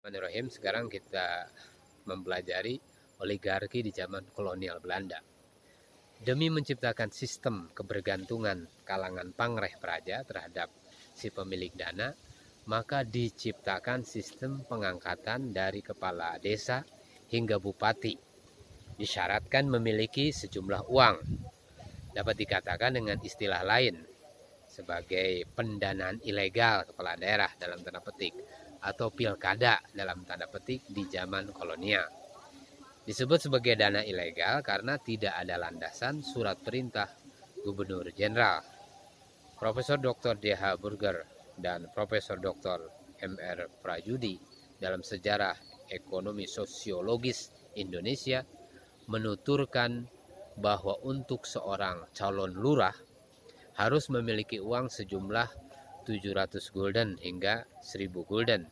Bismillahirrahmanirrahim. Sekarang kita mempelajari oligarki di zaman kolonial Belanda. Demi menciptakan sistem kebergantungan kalangan pangreh praja terhadap si pemilik dana, maka diciptakan sistem pengangkatan dari kepala desa hingga bupati. Disyaratkan memiliki sejumlah uang. Dapat dikatakan dengan istilah lain sebagai pendanaan ilegal kepala daerah dalam tanda petik, atau pilkada dalam tanda petik di zaman kolonial. Disebut sebagai dana ilegal karena tidak ada landasan surat perintah Gubernur Jenderal. Profesor Dr. D.H. Burger dan Profesor Dr. M.R. Prajudi dalam Sejarah Ekonomi Sosiologis Indonesia menuturkan bahwa untuk seorang calon lurah harus memiliki uang sejumlah 700 gulden hingga 1000 gulden.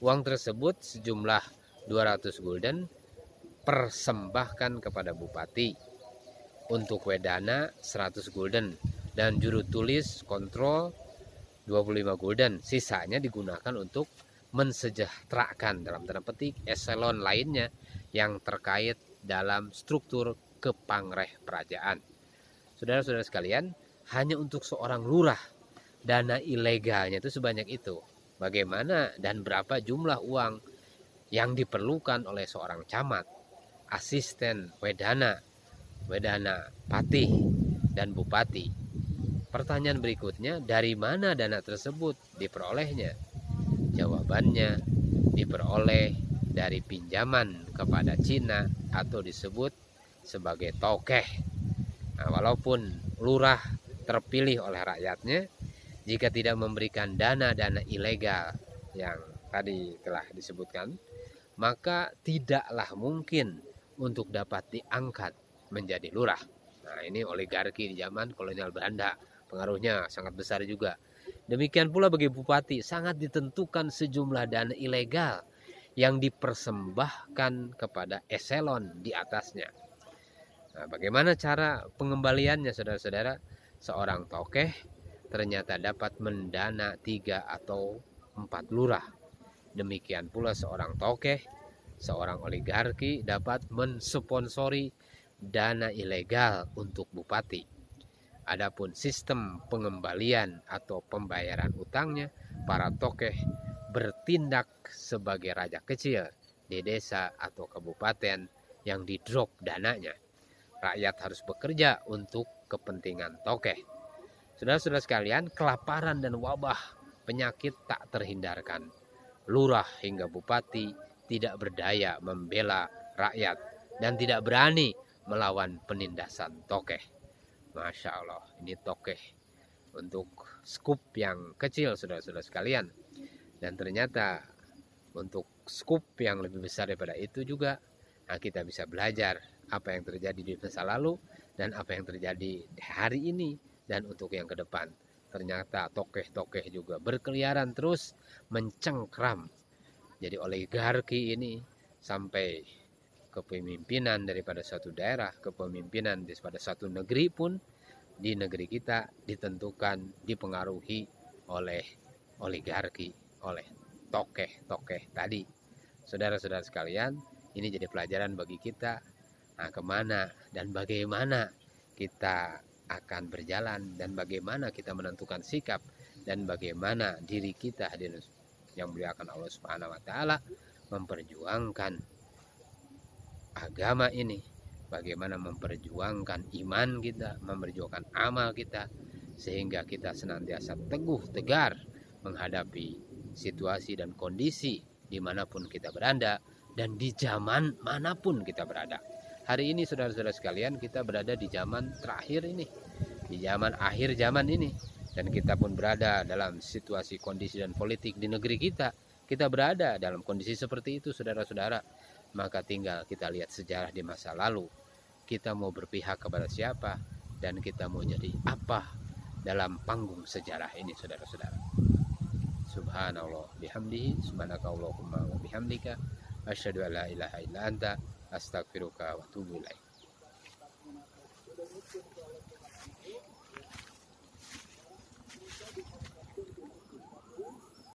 Uang tersebut sejumlah 200 gulden persembahkan kepada bupati. Untuk wedana 100 gulden dan juru tulis kontrol 25 gulden. Sisanya digunakan untuk mensejahterakan dalam tanda petik eselon lainnya yang terkait dalam struktur kepangreh kerajaan. Saudara-saudara sekalian, hanya untuk seorang lurah dana ilegalnya itu sebanyak itu. Bagaimana dan berapa jumlah uang yang diperlukan oleh seorang camat, asisten, wedana patih, dan bupati. Pertanyaan berikutnya, dari mana dana tersebut diperolehnya? Jawabannya, diperoleh dari pinjaman kepada Cina atau disebut sebagai tokeh. Nah, walaupun lurah terpilih oleh rakyatnya, jika tidak memberikan dana-dana ilegal yang tadi telah disebutkan, maka tidaklah mungkin untuk dapat diangkat menjadi lurah. Nah, ini oligarki di zaman kolonial Belanda, pengaruhnya sangat besar juga. Demikian pula bagi bupati, sangat ditentukan sejumlah dana ilegal yang dipersembahkan kepada eselon di atasnya. Nah, bagaimana cara pengembaliannya, saudara-saudara? Seorang tokeh ternyata dapat mendana 3 atau 4 lurah. Demikian pula seorang tokeh, seorang oligarki dapat mensponsori dana ilegal untuk bupati. Adapun sistem pengembalian atau pembayaran utangnya, para tokeh bertindak sebagai raja kecil di desa atau kabupaten yang didrop dananya. Rakyat harus bekerja untuk kepentingan tokeh. Saudara-saudara sekalian, kelaparan dan wabah penyakit tak terhindarkan. Lurah hingga bupati tidak berdaya membela rakyat dan tidak berani melawan penindasan tokeh. Masya Allah, ini tokeh untuk skup yang kecil, saudara-saudara sekalian. Dan ternyata untuk skup yang lebih besar daripada itu juga, nah, kita bisa belajar apa yang terjadi di masa lalu dan apa yang terjadi hari ini. Dan untuk yang ke depan, ternyata tokeh-tokeh juga berkeliaran terus mencengkram. Jadi oligarki ini sampai kepemimpinan daripada suatu daerah, kepemimpinan daripada suatu negeri pun di negeri kita ditentukan, dipengaruhi oleh oligarki, oleh tokeh-tokeh tadi. Saudara-saudara sekalian, ini jadi pelajaran bagi kita. Nah, kemana dan bagaimana kita akan berjalan dan bagaimana kita menentukan sikap dan bagaimana diri kita hadirin yang dimuliakan Allah Subhanahu wa taala memperjuangkan agama ini, bagaimana memperjuangkan iman kita, memperjuangkan amal kita sehingga kita senantiasa teguh tegar menghadapi situasi dan kondisi dimanapun kita berada dan di zaman manapun kita berada. Hari ini saudara-saudara sekalian, kita berada di zaman terakhir ini, di zaman akhir zaman ini, dan kita pun berada dalam situasi kondisi dan politik di negeri kita. Kita berada dalam kondisi seperti itu, saudara-saudara. Maka tinggal kita lihat sejarah di masa lalu. Kita mau berpihak kepada siapa dan kita mau jadi apa dalam panggung sejarah ini, saudara-saudara. Subhanallah bihamdihi, subhanakallahumma wa bihamdika, asyhadu an la ilaha illa anta, astaghfiruka wa atubu ilaik.